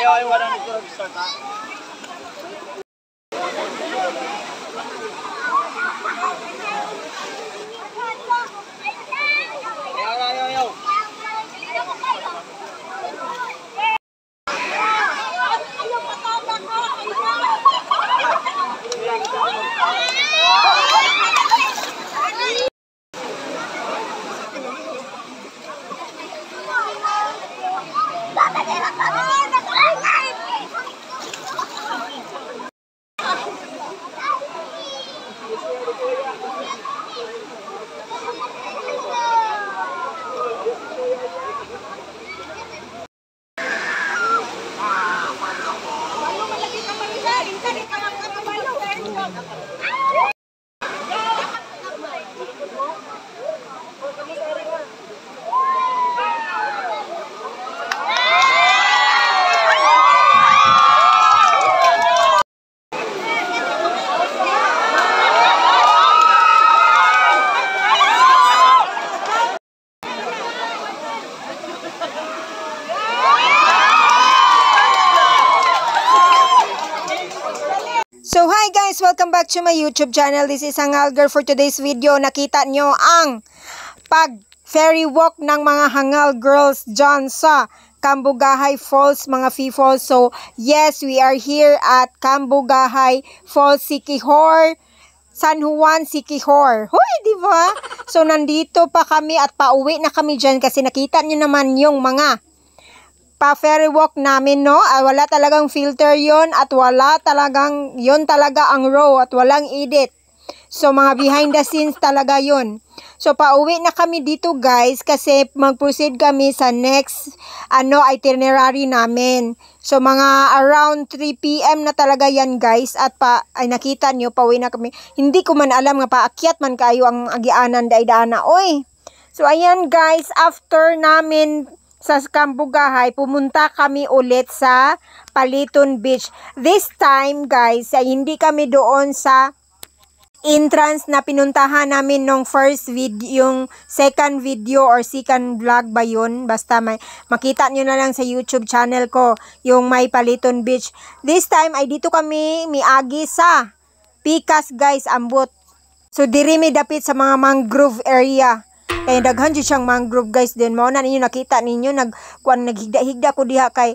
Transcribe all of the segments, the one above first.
Ayaw, wala na ito start ha. Ayaw. So hi guys, welcome back to my YouTube channel. This is Hangal Girl. For today's video, nakita nyo ang pag ferry walk ng mga Hangal girls dyan sa Cambugahay Falls, mga Falls. So yes, we are here at Cambugahay Falls, Siquijor, San Juan, Siquijor. Hoy, di ba? So nandito pa kami at pauwi na kami dyan kasi nakita nyo naman yung mga pa-ferry walk namin, no? Wala talagang filter yon at wala talagang, yon talaga ang raw at walang edit. So, mga behind the scenes talaga yon. So, pauwi na kami dito, guys, kasi mag-proceed kami sa next, itinerary namin. So, mga around 3 PM na talaga yan, guys, at ay nakita nyo, pauwi na kami. Hindi ko man alam nga paakyat man kayo ang agianan daidana, oy. So, ayan, guys, after namin sa Cambugahay, pumunta kami ulit sa Paliton Beach. This time, guys, ay hindi kami doon sa entrance na pinuntahan namin nung first video, yung second video or second vlog ba yun? Basta makita nyo na lang sa YouTube channel ko, yung may Paliton Beach. This time, ay dito kami miagi sa Pikas, guys, ambot. So, diri mi dapit sa mga mangrove area. Kaya daghan dyan siyang mangrove, guys, din mo na ninyo nakita ninyo naghigda-higda ko diha kay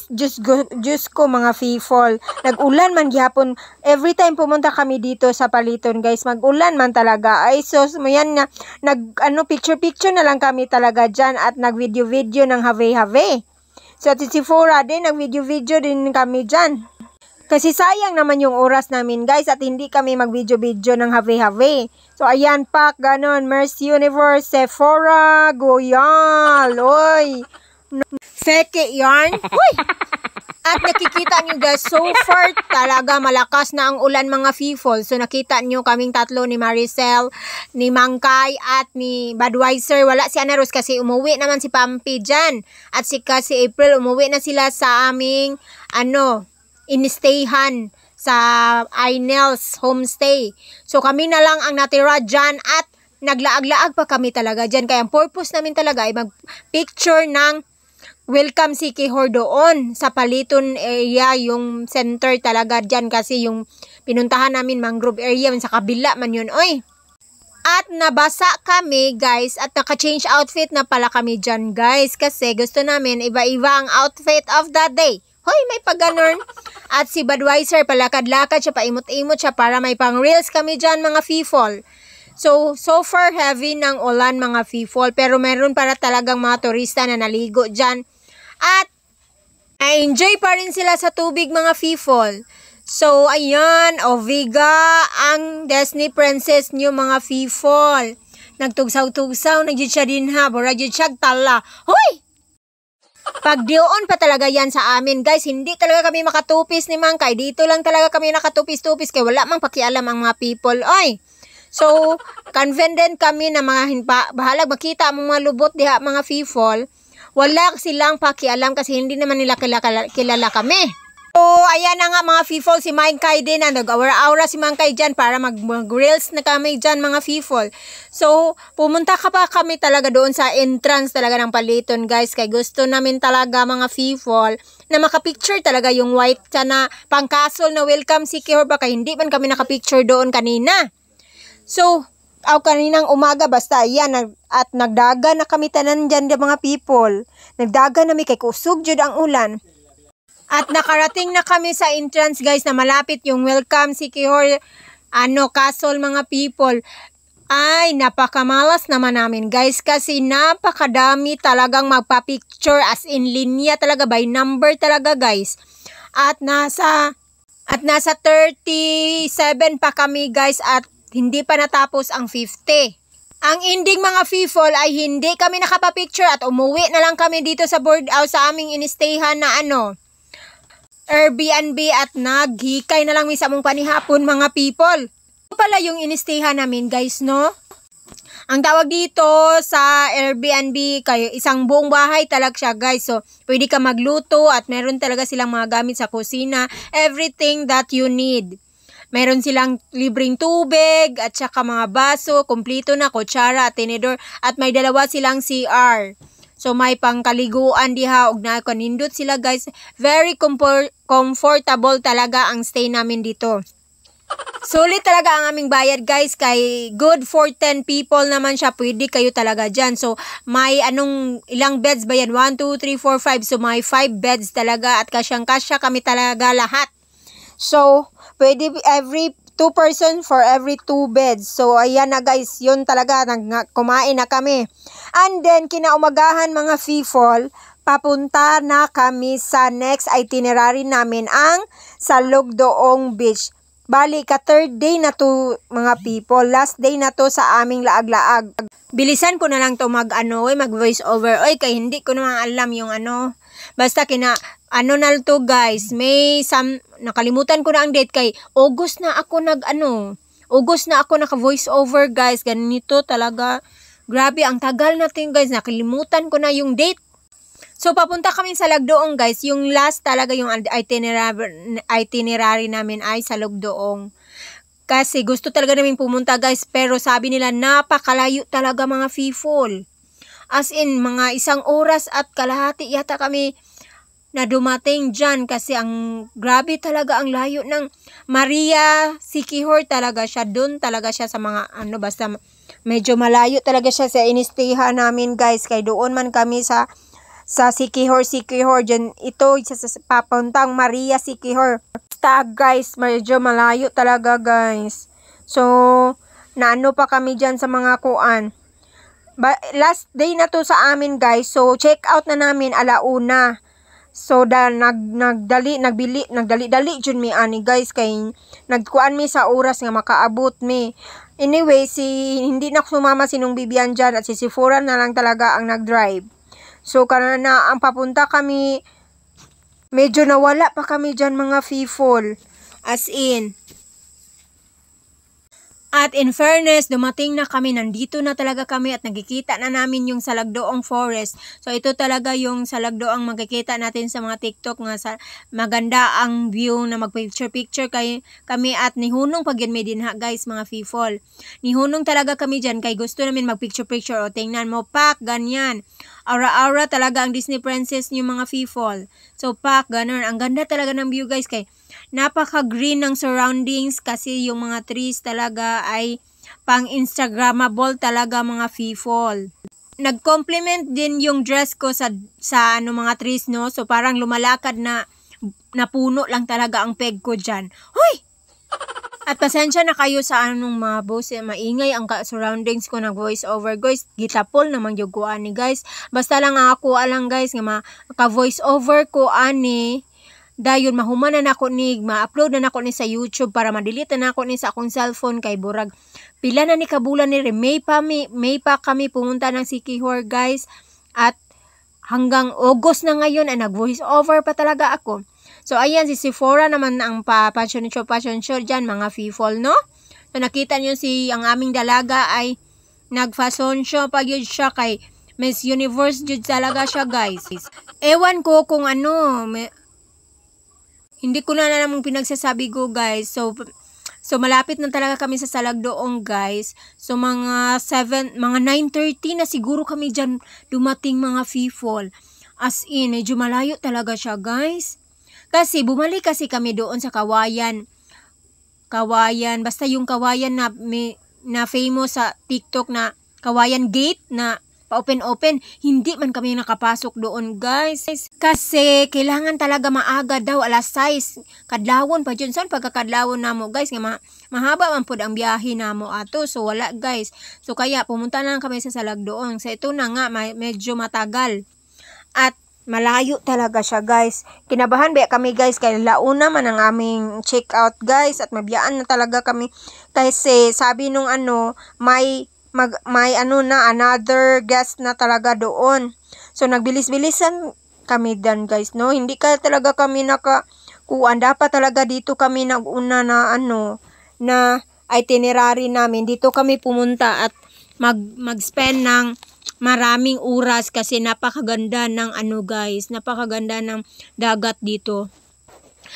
Diyos ko mga people. Nag-ulan man gihapon. Every time pumunta kami dito sa Paliton, guys, mag-ulan man talaga. Ay sos mo yan nga picture na lang kami talaga dyan at nag-video ng have-have. So at si Sephora din nag-video din kami dyan. Kasi sayang naman yung oras namin, guys, at hindi kami mag-video ng have-have. So, ayan pak, ganon, Miss Universe, Sephora, Goyal, oy. Feke yarn, uy. At nakikita nyo, guys, so far talaga malakas na ang ulan, mga people. So, nakita nyo kaming tatlo ni Maricel, ni Mangkay, at ni Budweiser. Wala si Ana Rose kasi umuwi naman si Pampi dyan. At si April, umuwi na sila sa aming, in-stayhan sa Inels homestay. So kami na lang ang natira dyan at naglaag-laag pa kami talaga dyan. Kaya ang purpose namin talaga ay mag-picture ng Welcome Siquijor doon sa Paliton area, yung center talaga dyan kasi yung pinuntahan namin mangrove area sa kabila man yun, oy. At nabasa kami, guys, at naka-change outfit na pala kami dyan, guys, kasi gusto namin iba-iba ang outfit of the day. Hoy, may pag-ganon. At si Budweiser, palakad-lakad siya, paimot-imot siya para may pang-reels kami dyan, mga people. So far heavy ng ulan, mga people. Pero meron para talagang mga turista na naligo dyan. At enjoy pa rin sila sa tubig, mga people. So, ayan, Oviga, ang Disney princess nyo, mga people. Nagtugsaw-tugsaw, nagyud siya din ha. Bura jud siya tala. Hoy! Pagdion pa talaga yan sa amin, guys. Hindi talaga kami makatupis ni Mangkay. Dito lang talaga kami nakatupis-tupis kaya wala mang pakialam ang mga people. Oy. So, confident kami na mga bahalag makita ang mga lubot diha, mga people. Wala silang pakialam kasi hindi naman nila kilala kami. So, ayan na nga mga fifol, si Mangkay din na nag-aura-aura si Mangkay dyan para mag-grills na kami dyan mga fifol. So, pumunta ka pa kami talaga doon sa entrance talaga ng Paliton guys. Kaya gusto namin talaga mga fifol na makapicture talaga yung white na pang-castle na welcome si Kihor. Baka hindi man kami nakapicture doon kanina. So, kaninang umaga basta ayan at nagdaga na kami tanan dyan mga people. Nagdaga na kay kusog jud ang ulan. At nakarating na kami sa entrance guys na malapit yung welcome si Kihor castle mga people. Ay napakamalas naman namin guys kasi napakadami talagang magpa-picture as in linya talaga by number talaga guys. At nasa 37 pa kami guys at hindi pa natapos ang 50. Ang ending mga fifol ay hindi kami nakapapicture at umuwi na lang kami dito sa board house sa aming inistayhan na Airbnb at naghikay na lang mi sa among panihapon mga people. Ito pala yung inistayhan namin guys no. Ang tawag dito sa Airbnb kayo isang buong bahay talaga siya guys. So pwede ka magluto at meron talaga silang mga gamit sa kusina. Everything that you need. Meron silang libreng tubig at saka mga baso, kumpleto na, kutsara at tinidor at may dalawa silang CR. So may pangkaliguan diha og na kanindot sila guys. Very comfortable talaga ang stay namin dito. Sulit talaga ang aming bayad guys kay good for 10 people naman siya. Pwede kayo talaga dyan. So may ilang beds ba yan? 1, 2, 3, 4, 5. So may 5 beds talaga at kasyang-kasya kami talaga lahat. So pwede every 2 person for every 2 beds. So, ayan na guys. Yun talaga. Kumain na kami. And then, kinaumagahan mga fifol, papunta na kami sa next itinerary namin, ang Salugdoong Beach. Bali, ka-third day na to mga people. Last day na to sa aming laag-laag. Bilisan ko na lang to mag-voice over. Oy, kay hindi ko naman alam yung Basta na to guys, nakalimutan ko na ang date kay August na ako August na ako naka-voice over guys. Ganito talaga. Grabe, ang tagal natin guys. Nakalimutan ko na yung date. So, papunta kami sa Lagdoong guys. Yung last talaga yung itinerary namin ay sa Lagdoong. Kasi gusto talaga namin pumunta guys. Pero sabi nila napakalayo talaga mga fifol. As in, mga 1 oras at kalahati yata kami na dumating dyan kasi ang grabe talaga ang layo ng Maria Siquijor talaga siya. Doon talaga siya sa mga basta medyo malayo talaga siya sa inistihan namin guys. Kay doon man kami sa Siquijor dyan. Ito sa papuntang Maria Siquijor. Basta guys, medyo malayo talaga guys. So, pa kami dyan sa mga kuan. Last day na to sa amin guys. So, check out na namin alauna. So, nagdali jud mi ani guys kay nagkuan mi sa oras nga makaabot mi. Anyway, hindi na sumama sinong Bibian dyan at si Sephora na lang talaga ang nag-drive. So, ang papunta kami, medyo nawala pa kami dyan mga fifol. As in. At in fairness, dumating na kami, nandito na talaga kami at nagkikita na namin yung Salagdoong Forest. So ito talaga yung Salagdoong magkikita natin sa mga TikTok nga maganda ang view na magpicture-picture kami at nihunong pag yun may dinha guys mga fifol. Nihunong talaga kami dyan kay gusto namin magpicture-picture o tingnan mo pak, ganyan. Aura-aura talaga ang Disney Princess yung mga fifol. So pak, ganun. Ang ganda talaga ng view guys kay napaka-green ng surroundings kasi yung mga trees talaga ay pang-instagrammable talaga mga fifol. Nag-complement din yung dress ko sa mga trees no. So parang lumalakad na puno lang talaga ang peg ko dyan. Hoy! At pasensya na kayo sa mga boss, maingay ang surroundings ko na voice over guys. Gitapol naman yung kuan ni guys. Basta lang ako alang guys nga maka-voice over ko ani. Dayon mahuman na nako ni ma-upload na nako ni sa YouTube para ma-delete na nako ni sa akong cellphone kay burag pila na ni kabulan ni May pa kami pumunta ng Siquijor guys at hanggang August na ngayon ay nag-voice over pa talaga ako. So ayan si Sephora naman ang fashion show dyan mga fifol no. So nakita niyo ang aming dalaga ay nag-fashion show pa yun siya kay Miss Universe jud talaga siya guys. Ewan ko kung Hindi ko na namang pinagsasabi ko guys. So malapit na talaga kami sa Salagdoong guys. So mga 9:30 na siguro kami dyan dumating mga people. As in, medyo malayo talaga siya guys. Kasi bumalik kasi kami doon sa Kawayan. Basta yung Kawayan na famous sa TikTok na Kawayan Gate na pa-open. Hindi man kami nakapasok doon guys. Kasi kailangan talaga maaga daw, alas 6. Kadlawon pa dyan. Saan pagkakadlawon na mo guys? Mahaba man po ang biyahe na mo ato. So wala guys. So kaya pumunta na lang kami sa Salagdoong. So ito na nga, medyo matagal. At malayo talaga siya guys. Kinabahan ba kami guys kaya launa man ang aming check out guys. At mabiyaan na talaga kami. Kasi sabi nung may another guest na talaga doon. So nagbilis-bilisan kami dan guys, no? Hindi ka talaga kami nakakuan. Dapat talaga dito kami naguna na na itinerary namin. Dito kami pumunta at mag-spend ng maraming oras kasi napakaganda ng guys, napakaganda ng dagat dito.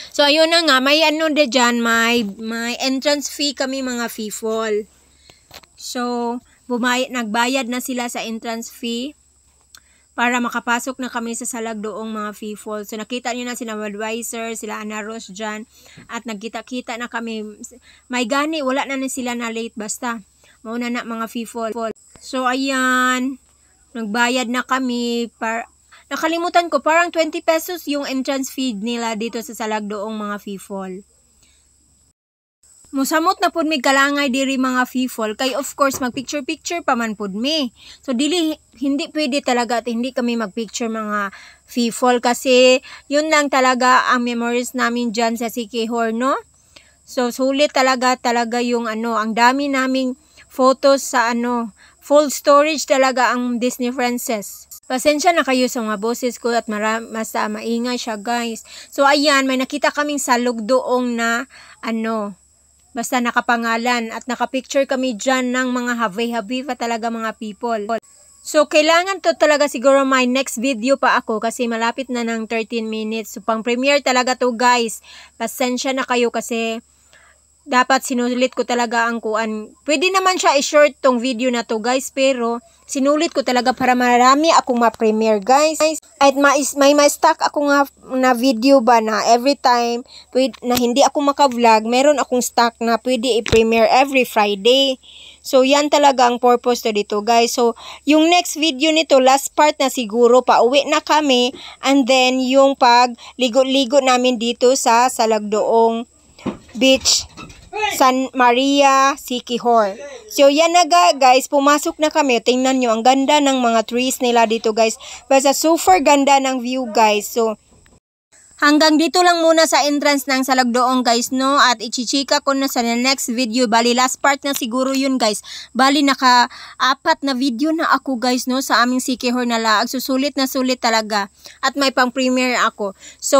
So ayun na nga, may diyan, may entrance fee kami mga people. So, nagbayad na sila sa entrance fee para makapasok na kami sa Salagdoong mga people. So, nakita nyo na sila advisor, sila Ana Rose dyan. At nagkita-kita na kami. May gani, wala na sila na late. Basta, mauna na mga people. So, ayan. Nagbayad na kami. Nakalimutan ko, parang 20 pesos yung entrance fee nila dito sa Salagdoong mga people. Musamot na pud mi kalangay diri mga people kay of course magpicture pa man pud mi. So hindi pwede talaga at hindi kami magpicture mga people kasi yun lang talaga ang memories namin diyan sa Siquijor, no? So sulit talaga yung ang dami naming photos sa full storage talaga ang Disney Princess. Pasensya na kayo sa mga boses ko at mas maingay siya guys. So ayan, may nakita kaming Salugdoong na basta nakapangalan at nakapicture kami dyan ng mga habi-habi pa talaga mga people. So, kailangan to talaga siguro may next video pa ako kasi malapit na ng 13 minutes. So, pang premiere talaga to guys. Pasensya na kayo kasi dapat sinulit ko talaga ang kuan. Pwede naman siya i-short tong video na to guys pero sinulit ko talaga para marami akong ma-premiere guys. At may stock ako nga na video ba na every time na hindi ako maka-vlog, meron akong stock na pwede i-premiere every Friday. So yan talaga ang purpose to dito guys. So yung next video nito, last part na siguro, pauwi na kami and then yung pag ligo-ligo namin dito sa Salagdoong Beach, San Maria, Siquijor. So yan na guys, pumasok na kami. Tingnan nyo, ang ganda ng mga trees nila dito guys. Basta super ganda ng view guys. So hanggang dito lang muna sa entrance ng Salagdoong guys, no? At ichichika ko na sa next video. Bali last part na siguro yun guys. Bali naka-4 na video na ako guys, no? Sa aming Siquijor na laag. So sulit na sulit talaga. At may pang premiere ako. So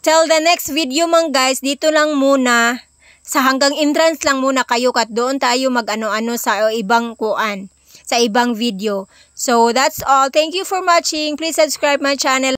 till the next video man guys, dito lang muna. Sa hanggang entrance lang muna kayo kat doon tayo mag-ano-ano sa ibang kuan, sa ibang video. So that's all. Thank you for watching. Please subscribe my channel.